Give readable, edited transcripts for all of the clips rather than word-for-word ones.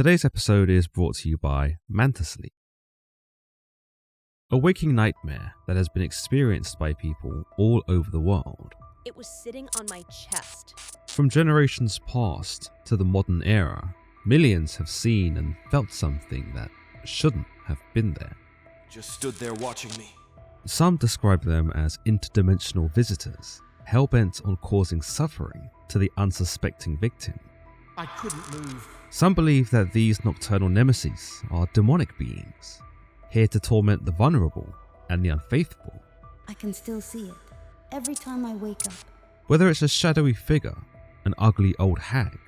Today's episode is brought to you by Mantasleep, a waking nightmare that has been experienced by people all over the world. It was sitting on my chest. From generations past to the modern era, millions have seen and felt something that shouldn't have been there. Just stood there watching me. Some describe them as interdimensional visitors, hell-bent on causing suffering to the unsuspecting victim. I couldn't move. Some believe that these nocturnal nemesis are demonic beings, here to torment the vulnerable and the unfaithful. I can still see it every time I wake up. Whether it's a shadowy figure, an ugly old hag,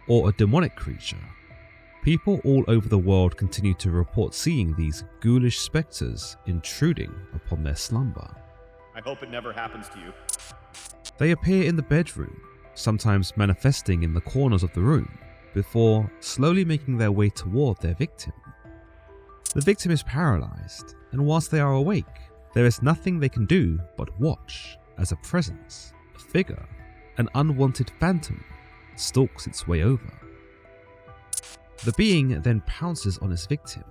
or a demonic creature, people all over the world continue to report seeing these ghoulish spectres intruding upon their slumber. I hope it never happens to you. They appear in the bedroom, sometimes manifesting in the corners of the room, before slowly making their way toward their victim. The victim is paralyzed, and whilst they are awake, there is nothing they can do but watch as a presence, a figure, an unwanted phantom stalks its way over. The being then pounces on its victim,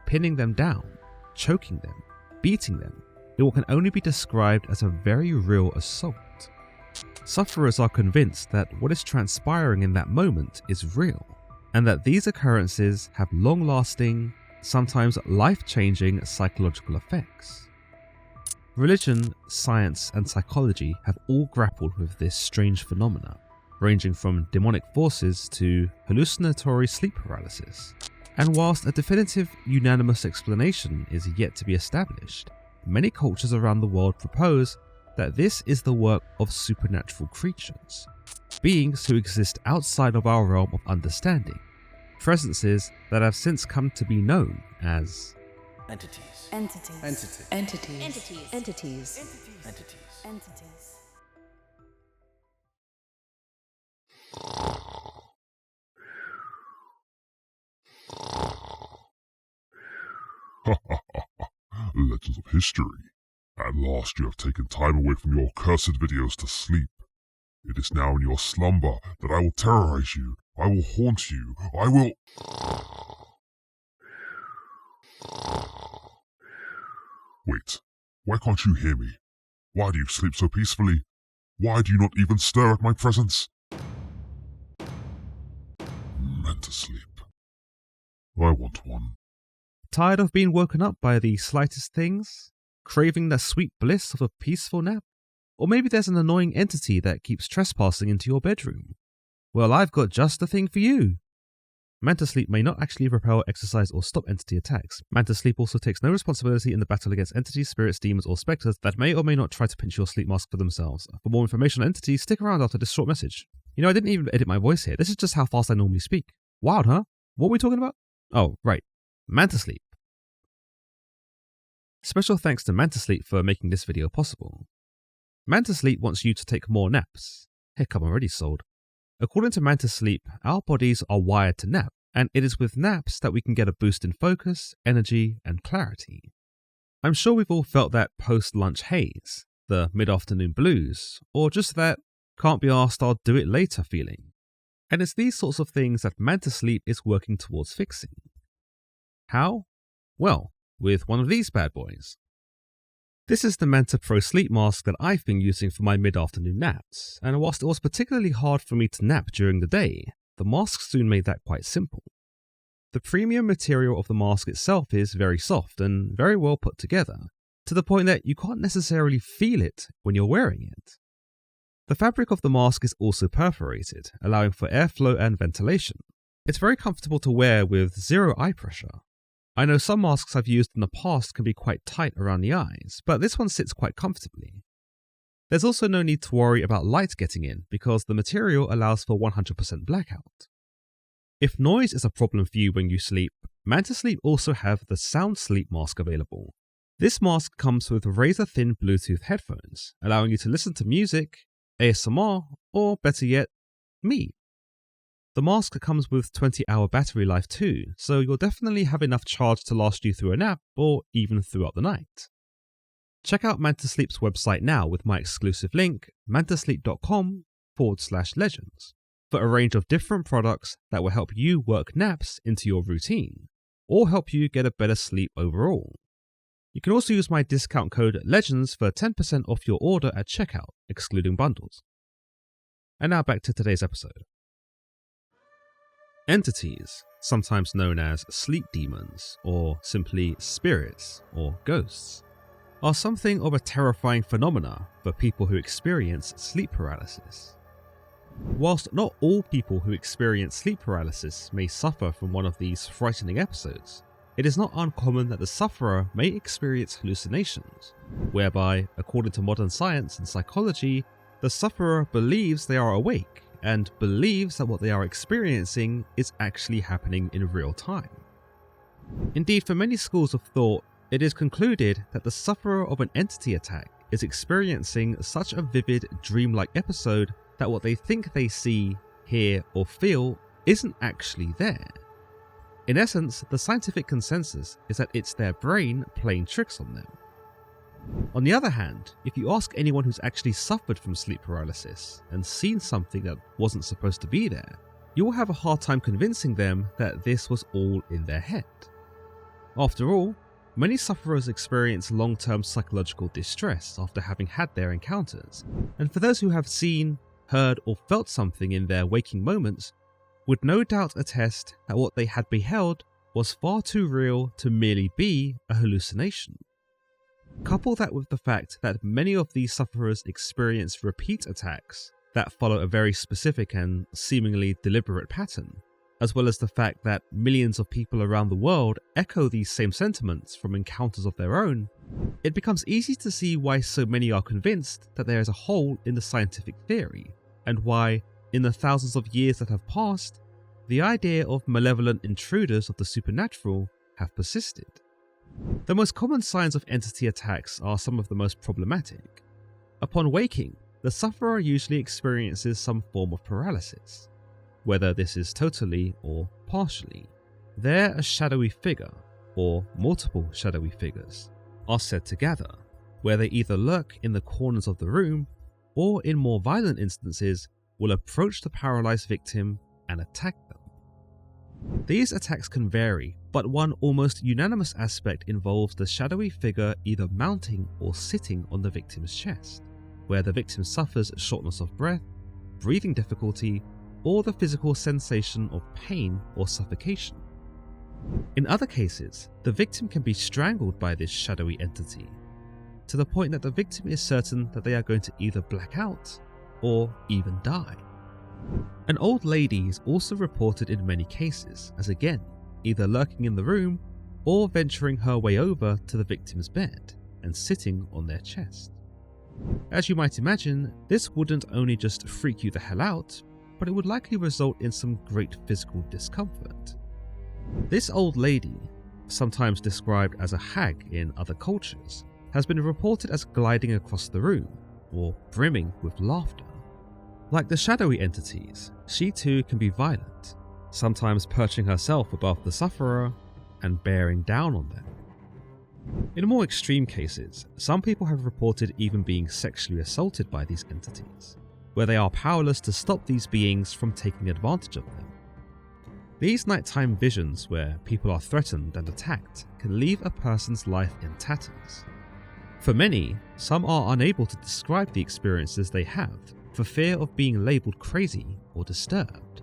pinning them down, choking them, beating them in what can only be described as a very real assault. Sufferers are convinced that what is transpiring in that moment is real, and that these occurrences have long-lasting, sometimes life-changing psychological effects. Religion, science, and psychology have all grappled with this strange phenomena, ranging from demonic forces to hallucinatory sleep paralysis. And whilst a definitive, unanimous explanation is yet to be established, many cultures around the world propose that this is the work of supernatural creatures, beings who exist outside of our realm of understanding, presences that have since come to be known as Entities. Entities. Entities. Entities. Entities. Entities. Entities. Entities. Legends of history. At last you have taken time away from your cursed videos to sleep. It is now in your slumber that I will terrorize you. I will haunt you. I will... Wait, why can't you hear me? Why do you sleep so peacefully? Why do you not even stir at my presence? Mantasleep. I want one. tired of being woken up by the slightest things? Craving the sweet bliss of a peaceful nap? Or maybe there's an annoying entity that keeps trespassing into your bedroom? Well, I've got just the thing for you. Mantasleep may not actually repel, exorcise, or stop entity attacks. Mantasleep also takes no responsibility in the battle against entities, spirits, demons, or spectres that may or may not try to pinch your sleep mask for themselves. For more information on entities, stick around after this short message. You know, I didn't even edit my voice here. This is just how fast I normally speak. Wild, huh? What are we talking about? Oh, right. Mantasleep. Special thanks to Mantasleep for making this video possible. Mantasleep wants you to take more naps. Heck, I'm already sold. According to Mantasleep, our bodies are wired to nap, and it is with naps that we can get a boost in focus, energy, and clarity. I'm sure we've all felt that post-lunch haze, the mid-afternoon blues, or just that can't be asked, I'll do it later feeling. And it's these sorts of things that Mantasleep is working towards fixing. How? Well, with one of these bad boys. This is the Manta Pro sleep mask that I've been using for my mid-afternoon naps, and whilst it was particularly hard for me to nap during the day, the mask soon made that quite simple. The premium material of the mask itself is very soft and very well put together, to the point that you can't necessarily feel it when you're wearing it. The fabric of the mask is also perforated, allowing for airflow and ventilation. It's very comfortable to wear with zero eye pressure. I know some masks I've used in the past can be quite tight around the eyes, but this one sits quite comfortably. There's also no need to worry about light getting in because the material allows for 100% blackout. If noise is a problem for you when you sleep, Mantasleep also have the Sound Sleep mask available. This mask comes with razor-thin Bluetooth headphones, allowing you to listen to music, ASMR, or better yet, me. The mask comes with 20-hour battery life too, so you'll definitely have enough charge to last you through a nap or even throughout the night. Check out Mantasleep's website now with my exclusive link, mantasleep.com/legends. for a range of different products that will help you work naps into your routine, or help you get a better sleep overall. You can also use my discount code LEGENDS for 10% off your order at checkout, excluding bundles. And now back to today's episode. Entities, sometimes known as sleep demons, or simply spirits or ghosts, are something of a terrifying phenomena for people who experience sleep paralysis. Whilst not all people who experience sleep paralysis may suffer from one of these frightening episodes, it is not uncommon that the sufferer may experience hallucinations, whereby, according to modern science and psychology, the sufferer believes they are awake and believes that what they are experiencing is actually happening in real time. Indeed, for many schools of thought, it is concluded that the sufferer of an entity attack is experiencing such a vivid dreamlike episode that what they think they see, hear, or feel isn't actually there. In essence, the scientific consensus is that it's their brain playing tricks on them. On the other hand, if you ask anyone who's actually suffered from sleep paralysis and seen something that wasn't supposed to be there, you will have a hard time convincing them that this was all in their head. After all, many sufferers experience long-term psychological distress after having had their encounters, and for those who have seen, heard, or felt something in their waking moments, would no doubt attest that what they had beheld was far too real to merely be a hallucination. Couple that with the fact that many of these sufferers experience repeat attacks that follow a very specific and seemingly deliberate pattern, as well as the fact that millions of people around the world echo these same sentiments from encounters of their own, it becomes easy to see why so many are convinced that there is a hole in the scientific theory, and why, in the thousands of years that have passed, the idea of malevolent intruders of the supernatural have persisted. The most common signs of entity attacks are some of the most problematic. Upon waking, the sufferer usually experiences some form of paralysis, whether this is totally or partially. There, a shadowy figure, or multiple shadowy figures, are said to gather, where they either lurk in the corners of the room, or in more violent instances, will approach the paralyzed victim and attack them. These attacks can vary, but one almost unanimous aspect involves the shadowy figure either mounting or sitting on the victim's chest, where the victim suffers shortness of breath, breathing difficulty, or the physical sensation of pain or suffocation. In other cases, the victim can be strangled by this shadowy entity, to the point that the victim is certain that they are going to either black out or even die. An old lady is also reported in many cases as, again, either lurking in the room or venturing her way over to the victim's bed and sitting on their chest. As you might imagine, this wouldn't only just freak you the hell out, but it would likely result in some great physical discomfort. This old lady, sometimes described as a hag in other cultures, has been reported as gliding across the room, or brimming with laughter. Like the shadowy entities, she too can be violent, sometimes perching herself above the sufferer and bearing down on them. In more extreme cases, some people have reported even being sexually assaulted by these entities, where they are powerless to stop these beings from taking advantage of them. These nighttime visions where people are threatened and attacked can leave a person's life in tatters. For many, some are unable to describe the experiences they have for fear of being labelled crazy or disturbed.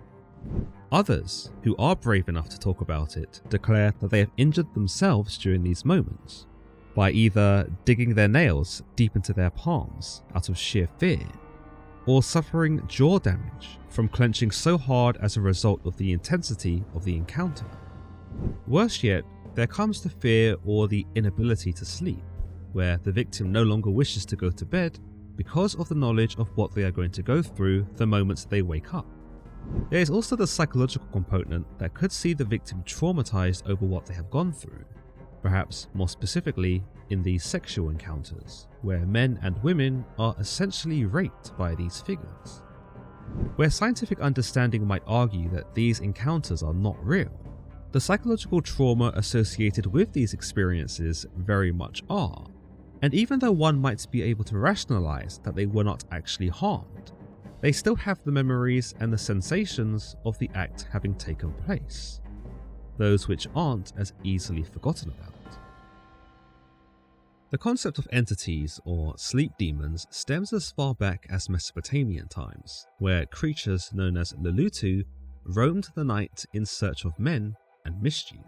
Others, who are brave enough to talk about it, declare that they have injured themselves during these moments by either digging their nails deep into their palms out of sheer fear, or suffering jaw damage from clenching so hard as a result of the intensity of the encounter. Worse yet, there comes the fear or the inability to sleep, where the victim no longer wishes to go to bed because of the knowledge of what they are going to go through the moment they wake up. There is also the psychological component that could see the victim traumatized over what they have gone through, perhaps more specifically in these sexual encounters, where men and women are essentially raped by these figures. Where scientific understanding might argue that these encounters are not real, the psychological trauma associated with these experiences very much are. And even though one might be able to rationalize that they were not actually harmed, they still have the memories and the sensations of the act having taken place, those which aren't as easily forgotten about. The concept of entities or sleep demons stems as far back as Mesopotamian times, where creatures known as Lulutu roamed the night in search of men and mischief.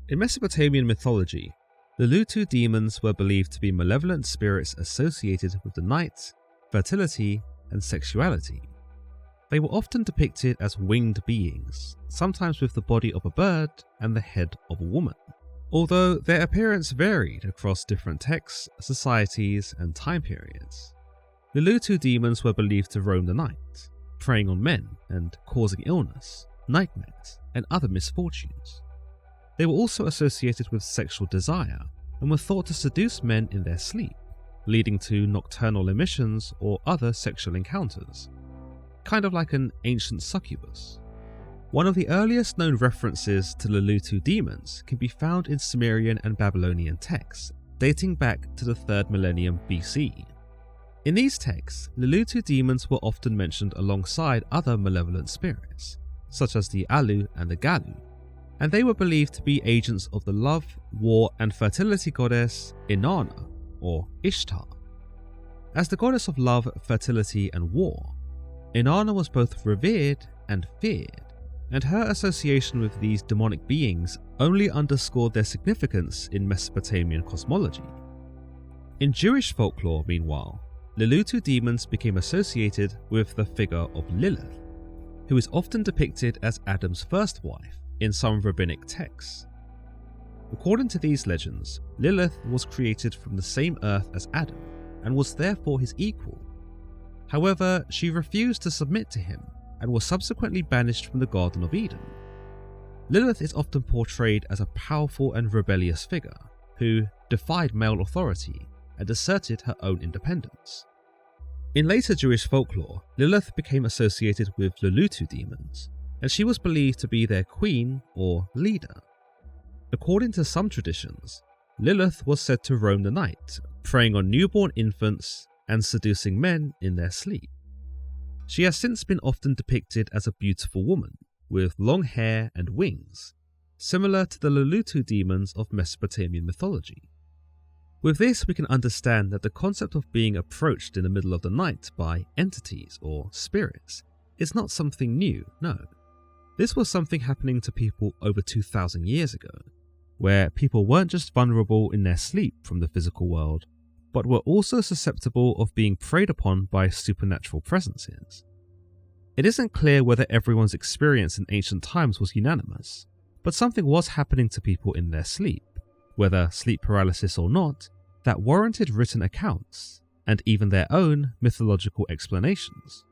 In Mesopotamian mythology, Lulutu demons were believed to be malevolent spirits associated with the night, fertility, and sexuality. They were often depicted as winged beings, sometimes with the body of a bird and the head of a woman. Although their appearance varied across different texts, societies, and time periods. Lulutu demons were believed to roam the night, preying on men and causing illness, nightmares, and other misfortunes. They were also associated with sexual desire and were thought to seduce men in their sleep, leading to nocturnal emissions or other sexual encounters, kind of like an ancient succubus. One of the earliest known references to Lulutu demons can be found in Sumerian and Babylonian texts, dating back to the 3rd millennium BC. In these texts, Lulutu demons were often mentioned alongside other malevolent spirits, such as the Alu and the Galu, and they were believed to be agents of the love, war, and fertility goddess Inanna, or Ishtar. As the goddess of love, fertility, and war, Inanna was both revered and feared, and her association with these demonic beings only underscored their significance in Mesopotamian cosmology. In Jewish folklore, meanwhile, Lulutu demons became associated with the figure of Lilith, who is often depicted as Adam's first wife in some rabbinic texts. According to these legends, Lilith was created from the same earth as Adam and was therefore his equal. However, she refused to submit to him and was subsequently banished from the Garden of Eden. Lilith is often portrayed as a powerful and rebellious figure who defied male authority and asserted her own independence. In later Jewish folklore, Lilith became associated with Lulutu demons, and she was believed to be their queen or leader. According to some traditions, Lilith was said to roam the night, preying on newborn infants and seducing men in their sleep. She has since been often depicted as a beautiful woman, with long hair and wings, similar to the Lulutu demons of Mesopotamian mythology. With this, we can understand that the concept of being approached in the middle of the night by entities or spirits is not something new, no. This was something happening to people over 2,000 years ago, where people weren't just vulnerable in their sleep from the physical world, but were also susceptible of being preyed upon by supernatural presences. It isn't clear whether everyone's experience in ancient times was unanimous, but something was happening to people in their sleep, whether sleep paralysis or not, that warranted written accounts, and even their own mythological explanations.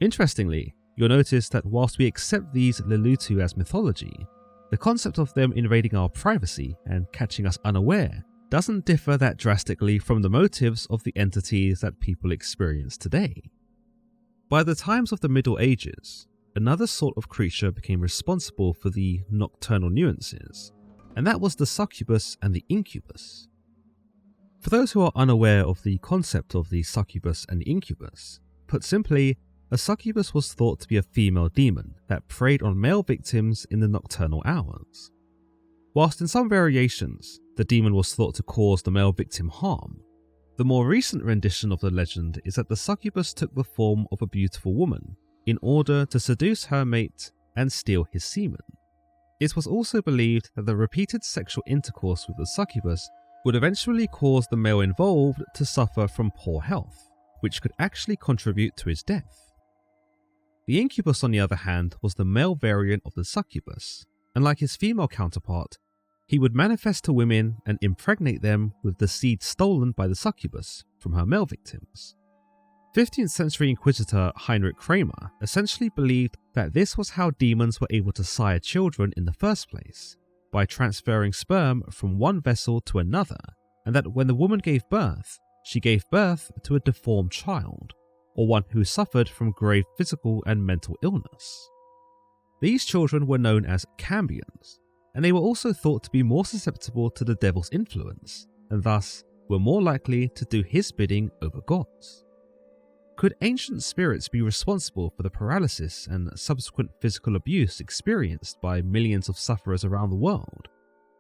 Interestingly, you'll notice that whilst we accept these Lulutu as mythology, the concept of them invading our privacy and catching us unaware doesn't differ that drastically from the motives of the entities that people experience today. By the times of the Middle Ages, another sort of creature became responsible for the nocturnal nuances, and that was the succubus and the incubus. For those who are unaware of the concept of the succubus and incubus, put simply, a succubus was thought to be a female demon that preyed on male victims in the nocturnal hours. Whilst in some variations, the demon was thought to cause the male victim harm, the more recent rendition of the legend is that the succubus took the form of a beautiful woman in order to seduce her mate and steal his semen. It was also believed that the repeated sexual intercourse with the succubus would eventually cause the male involved to suffer from poor health, which could actually contribute to his death. The incubus, on the other hand, was the male variant of the succubus, and like his female counterpart, he would manifest to women and impregnate them with the seed stolen by the succubus from her male victims. 15th century Inquisitor Heinrich Kramer essentially believed that this was how demons were able to sire children in the first place, by transferring sperm from one vessel to another, and that when the woman gave birth, she gave birth to a deformed child, or one who suffered from grave physical and mental illness. These children were known as cambions, and they were also thought to be more susceptible to the devil's influence, and thus were more likely to do his bidding over God's. Could ancient spirits be responsible for the paralysis and subsequent physical abuse experienced by millions of sufferers around the world?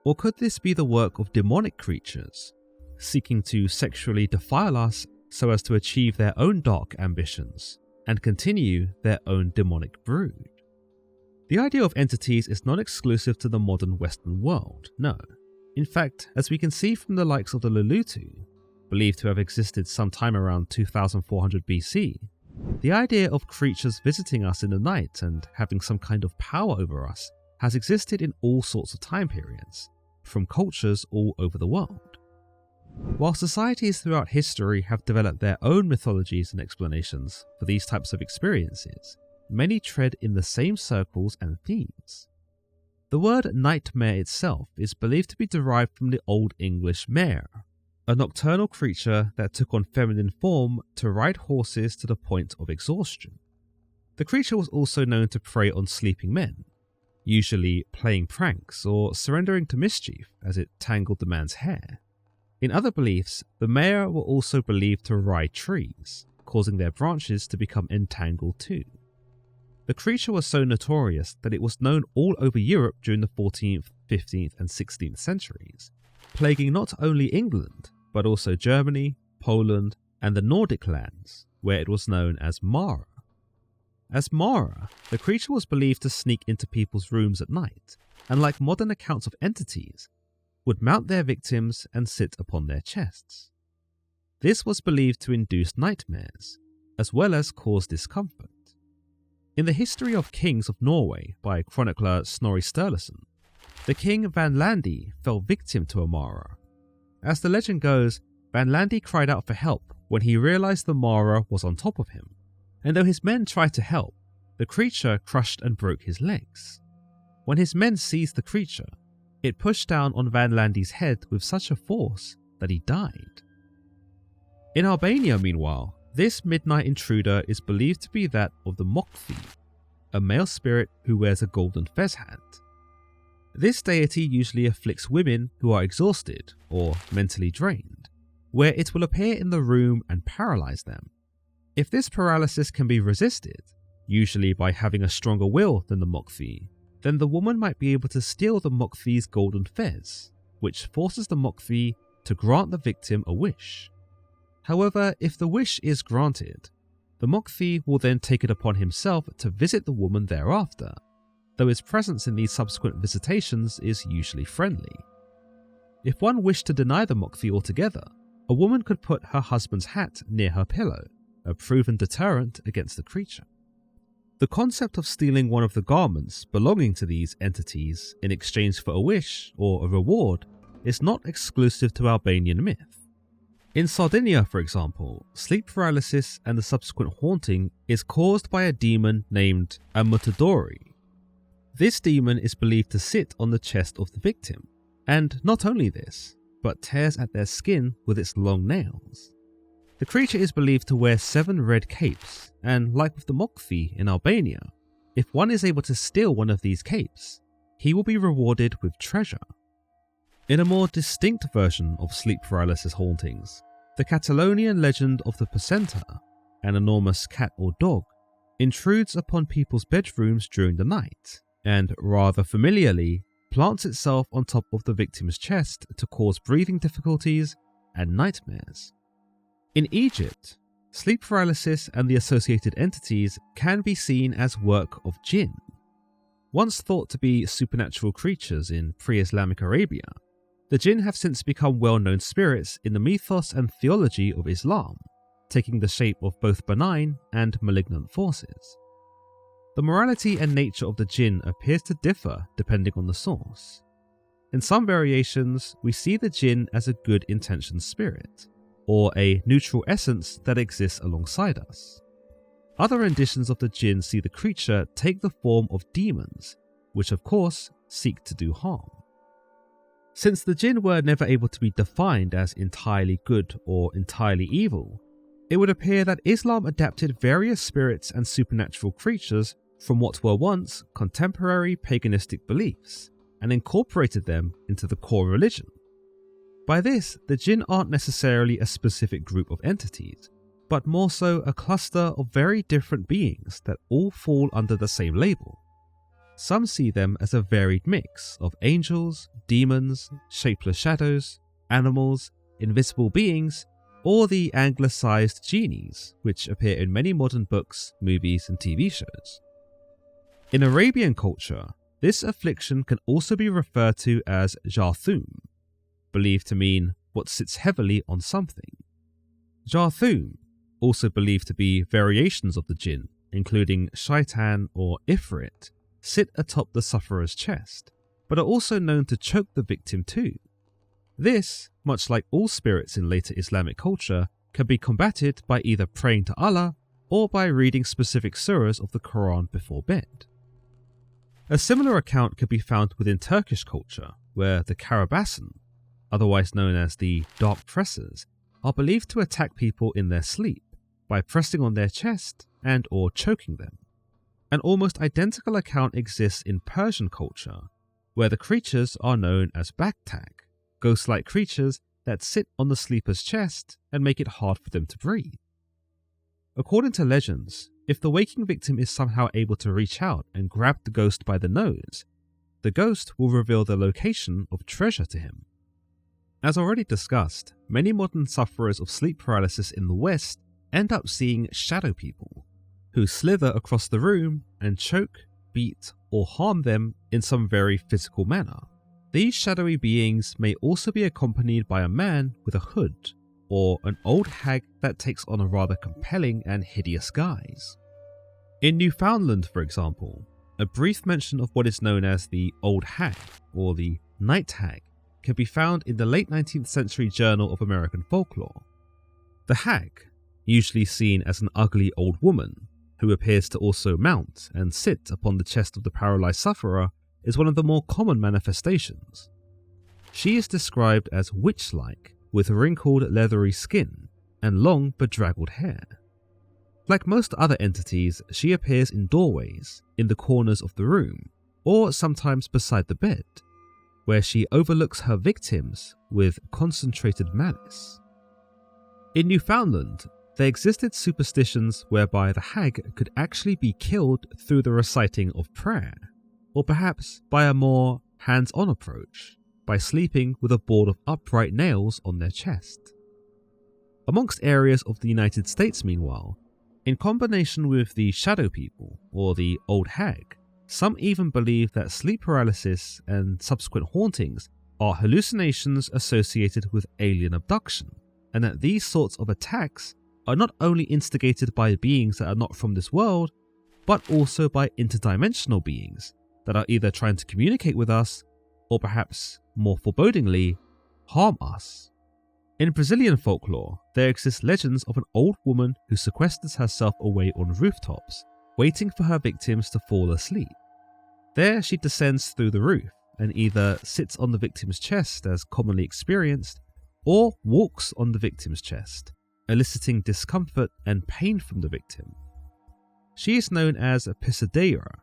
Or could this be the work of demonic creatures, seeking to sexually defile us so as to achieve their own dark ambitions and continue their own demonic brood? The idea of entities is not exclusive to the modern Western world, no. In fact, as we can see from the likes of the Lulutu, believed to have existed sometime around 2400 BC, the idea of creatures visiting us in the night and having some kind of power over us has existed in all sorts of time periods, from cultures all over the world. While societies throughout history have developed their own mythologies and explanations for these types of experiences, many tread in the same circles and themes. The word nightmare itself is believed to be derived from the Old English mare, a nocturnal creature that took on feminine form to ride horses to the point of exhaustion. The creature was also known to prey on sleeping men, usually playing pranks or surrendering to mischief as it tangled the man's hair. In other beliefs, the mare were also believed to ride trees, causing their branches to become entangled too. The creature was so notorious that it was known all over Europe during the 14th, 15th and 16th centuries, plaguing not only England, but also Germany, Poland, and the Nordic lands, where it was known as Mara. As Mara, the creature was believed to sneak into people's rooms at night, and like modern accounts of entities, would mount their victims and sit upon their chests. This was believed to induce nightmares, as well as cause discomfort. In the History of Kings of Norway by chronicler Snorri Sturluson, the king Vanlandi fell victim to a Mara. As the legend goes, Vanlandi cried out for help when he realized the Mara was on top of him, and though his men tried to help, the creature crushed and broke his legs. When his men seized the creature, it pushed down on Vanlandi's head with such a force that he died. In Albania, meanwhile, this midnight intruder is believed to be that of the Mokthi, a male spirit who wears a golden fez hat. This deity usually afflicts women who are exhausted or mentally drained, where it will appear in the room and paralyze them. If this paralysis can be resisted, usually by having a stronger will than the Mokthi, then the woman might be able to steal the Mokthi's golden fez, which forces the Mokthi to grant the victim a wish. However, if the wish is granted, the Mokthi will then take it upon himself to visit the woman thereafter, though his presence in these subsequent visitations is usually friendly. If one wished to deny the Mokthi altogether, a woman could put her husband's hat near her pillow, a proven deterrent against the creature. The concept of stealing one of the garments belonging to these entities in exchange for a wish or a reward is not exclusive to Albanian myth. In Sardinia, for example, sleep paralysis and the subsequent haunting is caused by a demon named Amutadori. This demon is believed to sit on the chest of the victim, and not only this, but tears at their skin with its long nails. The creature is believed to wear 7 red capes, and like with the Mokthi in Albania, if one is able to steal one of these capes, he will be rewarded with treasure. In a more distinct version of sleep paralysis hauntings, the Catalonian legend of the Placenta, an enormous cat or dog, intrudes upon people's bedrooms during the night, and rather familiarly plants itself on top of the victim's chest to cause breathing difficulties and nightmares. In Egypt, sleep paralysis and the associated entities can be seen as work of Jinn. Once thought to be supernatural creatures in pre-Islamic Arabia, the Jinn have since become well-known spirits in the mythos and theology of Islam, taking the shape of both benign and malignant forces. The morality and nature of the Jinn appears to differ depending on the source. In some variations, we see the Jinn as a good-intentioned spirit, or a neutral essence that exists alongside us. Other renditions of the Jinn see the creature take the form of demons, which of course seek to do harm. Since the Jinn were never able to be defined as entirely good or entirely evil, it would appear that Islam adapted various spirits and supernatural creatures from what were once contemporary paganistic beliefs and incorporated them into the core religion. By this, the Jinn aren't necessarily a specific group of entities, but more so a cluster of very different beings that all fall under the same label. Some see them as a varied mix of angels, demons, shapeless shadows, animals, invisible beings, or the anglicized genies, which appear in many modern books, movies, and TV shows. In Arabian culture, this affliction can also be referred to as Jarthum, believed to mean what sits heavily on something. Jarthum, also believed to be variations of the Jinn, including Shaitan or Ifrit, sit atop the sufferer's chest, but are also known to choke the victim too. This, much like all spirits in later Islamic culture, can be combated by either praying to Allah or by reading specific surahs of the Quran before bed. A similar account can be found within Turkish culture, where the Karabasan, otherwise known as the Dark Pressers, are believed to attack people in their sleep by pressing on their chest and or choking them. An almost identical account exists in Persian culture, where the creatures are known as Baktak, ghost-like creatures that sit on the sleeper's chest and make it hard for them to breathe. According to legends, if the waking victim is somehow able to reach out and grab the ghost by the nose, the ghost will reveal the location of treasure to him. As already discussed, many modern sufferers of sleep paralysis in the West end up seeing shadow people, who slither across the room and choke, beat, or harm them in some very physical manner. These shadowy beings may also be accompanied by a man with a hood, or an old hag that takes on a rather compelling and hideous guise. In Newfoundland, for example, a brief mention of what is known as the Old Hag, or the Night Hag, can be found in the late 19th century Journal of American Folklore. The hag, usually seen as an ugly old woman, who appears to also mount and sit upon the chest of the paralyzed sufferer, is one of the more common manifestations. She is described as witch-like, with wrinkled leathery skin and long bedraggled hair. Like most other entities, she appears in doorways, in the corners of the room, or sometimes beside the bed, where she overlooks her victims with concentrated malice. In Newfoundland, there existed superstitions whereby the hag could actually be killed through the reciting of prayer, or perhaps by a more hands-on approach, by sleeping with a board of upright nails on their chest. Amongst areas of the United States, meanwhile, in combination with the shadow people, or the old hag, some even believe that sleep paralysis and subsequent hauntings are hallucinations associated with alien abduction, and that these sorts of attacks are not only instigated by beings that are not from this world, but also by interdimensional beings that are either trying to communicate with us, or perhaps, more forebodingly, harm us. In Brazilian folklore, there exist legends of an old woman who sequesters herself away on rooftops, waiting for her victims to fall asleep. There she descends through the roof and either sits on the victim's chest as commonly experienced, or walks on the victim's chest, eliciting discomfort and pain from the victim. She is known as a pisadeira,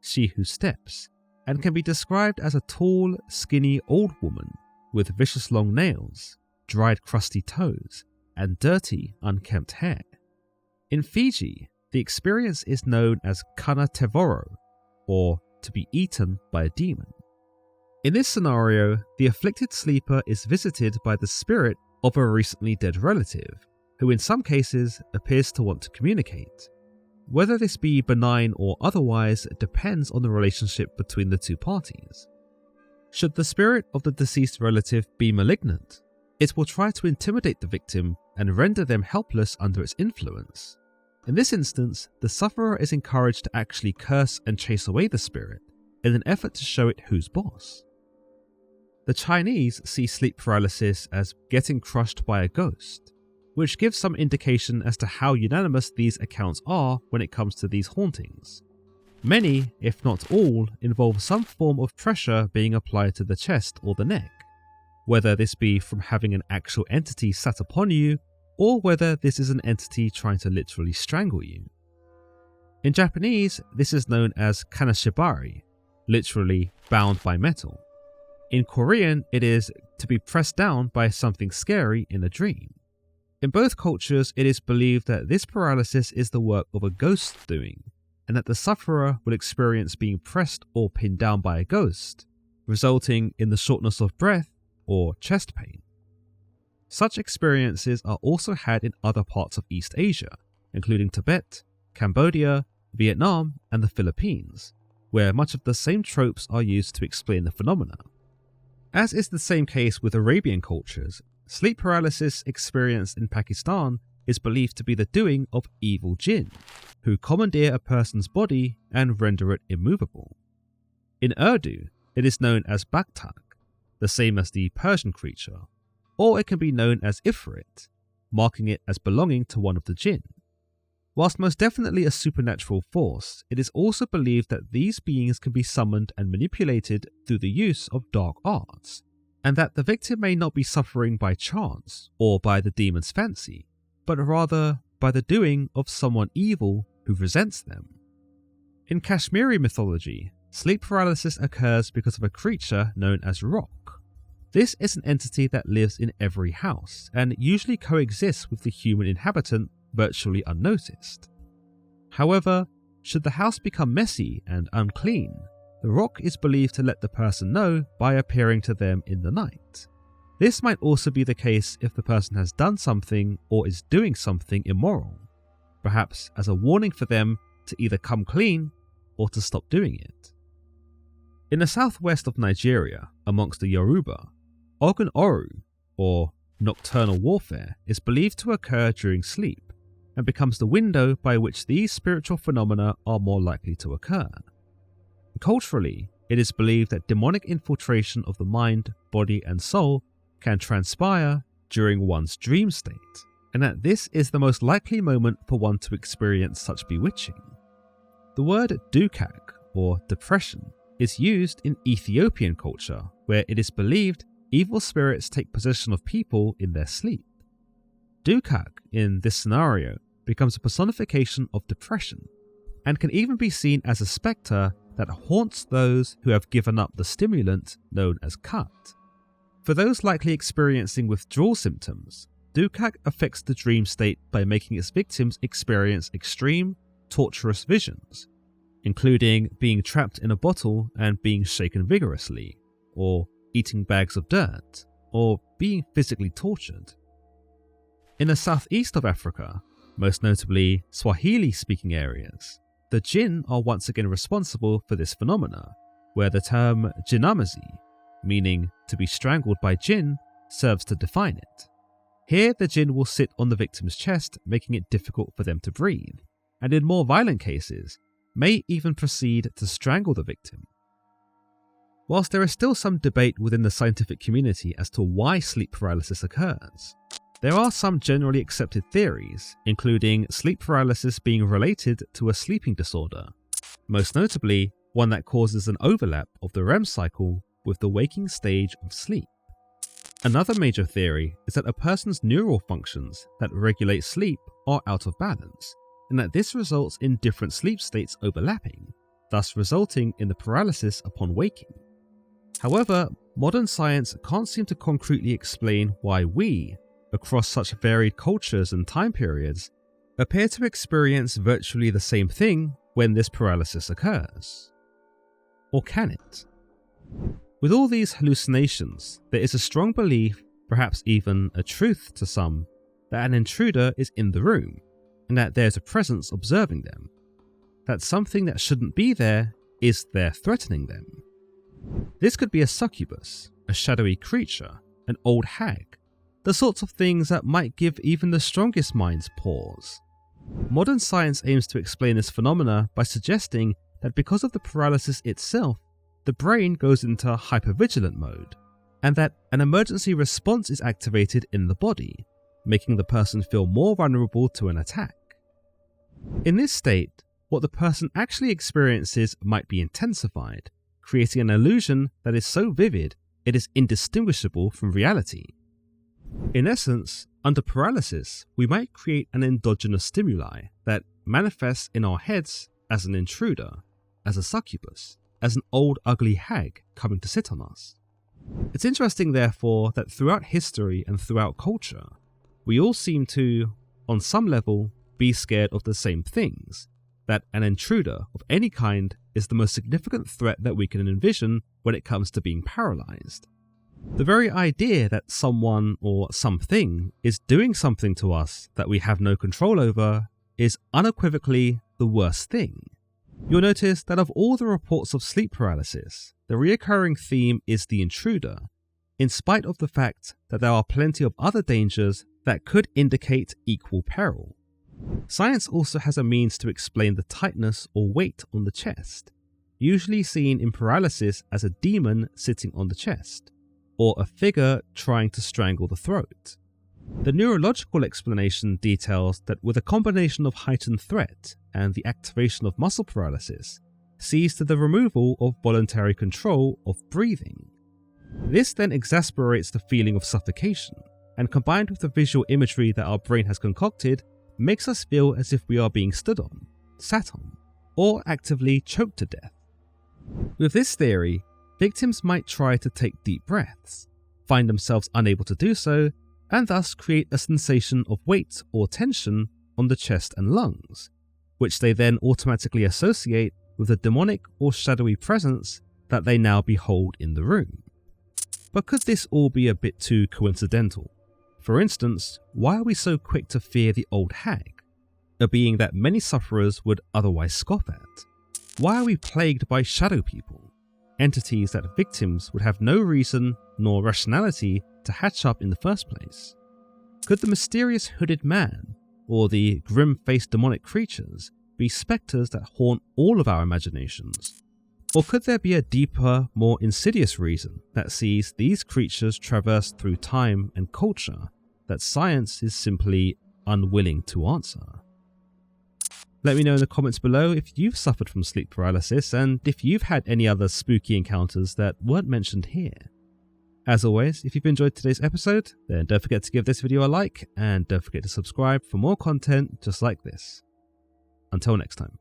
she who steps, and can be described as a tall, skinny old woman with vicious long nails, dried crusty toes, and dirty, unkempt hair. In Fiji, the experience is known as kana tevoro, or to be eaten by a demon. In this scenario, the afflicted sleeper is visited by the spirit of a recently dead relative, who in some cases appears to want to communicate. Whether this be benign or otherwise depends on the relationship between the two parties. Should the spirit of the deceased relative be malignant, it will try to intimidate the victim and render them helpless under its influence. In this instance, the sufferer is encouraged to actually curse and chase away the spirit in an effort to show it who's boss. The Chinese see sleep paralysis as getting crushed by a ghost, which gives some indication as to how unanimous these accounts are when it comes to these hauntings. Many, if not all, involve some form of pressure being applied to the chest or the neck, whether this be from having an actual entity sat upon you, or whether this is an entity trying to literally strangle you. In Japanese, this is known as kanashibari, literally bound by metal. In Korean, it is to be pressed down by something scary in a dream. In both cultures, it is believed that this paralysis is the work of a ghost doing, and that the sufferer will experience being pressed or pinned down by a ghost, resulting in the shortness of breath or chest pain. Such experiences are also had in other parts of East Asia, including Tibet, Cambodia, Vietnam, and the Philippines, where much of the same tropes are used to explain the phenomena. As is the same case with Arabian cultures, sleep paralysis experienced in Pakistan is believed to be the doing of evil jinn, who commandeer a person's body and render it immovable. In Urdu, it is known as Baktak, the same as the Persian creature, or it can be known as Ifrit, marking it as belonging to one of the jinn. Whilst most definitely a supernatural force, it is also believed that these beings can be summoned and manipulated through the use of dark arts, and that the victim may not be suffering by chance or by the demon's fancy, but rather by the doing of someone evil who resents them. In Kashmiri mythology, sleep paralysis occurs because of a creature known as Rock. This is an entity that lives in every house and usually coexists with the human inhabitant virtually unnoticed. However, should the house become messy and unclean, the Rock is believed to let the person know by appearing to them in the night. This might also be the case if the person has done something or is doing something immoral, perhaps as a warning for them to either come clean or to stop doing it. In the southwest of Nigeria, amongst the Yoruba, Ogun Oru, or nocturnal warfare, is believed to occur during sleep and becomes the window by which these spiritual phenomena are more likely to occur. Culturally, it is believed that demonic infiltration of the mind, body, and soul can transpire during one's dream state, and that this is the most likely moment for one to experience such bewitching. The word dukak, or depression, is used in Ethiopian culture, where it is believed evil spirits take possession of people in their sleep. Dukak, in this scenario, becomes a personification of depression, and can even be seen as a spectre that haunts those who have given up the stimulant known as cut. For those likely experiencing withdrawal symptoms, Dukak affects the dream state by making its victims experience extreme, torturous visions, including being trapped in a bottle and being shaken vigorously, or eating bags of dirt, or being physically tortured. In the southeast of Africa, most notably Swahili-speaking areas, the Jinn are once again responsible for this phenomena, where the term jinnamazi, meaning to be strangled by Jinn, serves to define it. Here the Jinn will sit on the victim's chest, making it difficult for them to breathe, and in more violent cases, may even proceed to strangle the victim. Whilst there is still some debate within the scientific community as to why sleep paralysis occurs, there are some generally accepted theories, including sleep paralysis being related to a sleeping disorder, most notably one that causes an overlap of the REM cycle with the waking stage of sleep. Another major theory is that a person's neural functions that regulate sleep are out of balance, and that this results in different sleep states overlapping, thus resulting in the paralysis upon waking. However, modern science can't seem to concretely explain why we, across such varied cultures and time periods, appear to experience virtually the same thing when this paralysis occurs. Or can it? With all these hallucinations, there is a strong belief, perhaps even a truth to some, that an intruder is in the room, and that there's a presence observing them, that something that shouldn't be there is there threatening them. This could be a succubus, a shadowy creature, an old hag, the sorts of things that might give even the strongest minds pause. Modern science aims to explain this phenomena by suggesting that because of the paralysis itself, the brain goes into hypervigilant mode, and that an emergency response is activated in the body, making the person feel more vulnerable to an attack. In this state, what the person actually experiences might be intensified, creating an illusion that is so vivid it is indistinguishable from reality. In essence, under paralysis, we might create an endogenous stimuli that manifests in our heads as an intruder, as a succubus, as an old ugly hag coming to sit on us. It's interesting, therefore, that throughout history and throughout culture, we all seem to, on some level, be scared of the same things, that an intruder of any kind is the most significant threat that we can envision when it comes to being paralyzed. The very idea that someone or something is doing something to us that we have no control over is unequivocally the worst thing. You'll notice that of all the reports of sleep paralysis, the reoccurring theme is the intruder, in spite of the fact that there are plenty of other dangers that could indicate equal peril. Science also has a means to explain the tightness or weight on the chest, usually seen in paralysis as a demon sitting on the chest, or a figure trying to strangle the throat. The neurological explanation details that with a combination of heightened threat and the activation of muscle paralysis, sees to the removal of voluntary control of breathing. This then exasperates the feeling of suffocation, and combined with the visual imagery that our brain has concocted, makes us feel as if we are being stood on, sat on, or actively choked to death. With this theory, victims might try to take deep breaths, find themselves unable to do so, and thus create a sensation of weight or tension on the chest and lungs, which they then automatically associate with a demonic or shadowy presence that they now behold in the room. But could this all be a bit too coincidental? For instance, why are we so quick to fear the old hag, a being that many sufferers would otherwise scoff at? Why are we plagued by shadow people, entities that victims would have no reason nor rationality to hatch up in the first place? Could the mysterious hooded man, or the grim-faced demonic creatures, be spectres that haunt all of our imaginations? Or could there be a deeper, more insidious reason that sees these creatures traverse through time and culture that science is simply unwilling to answer? Let me know in the comments below if you've suffered from sleep paralysis and if you've had any other spooky encounters that weren't mentioned here. As always, if you've enjoyed today's episode, then don't forget to give this video a like and don't forget to subscribe for more content just like this. Until next time.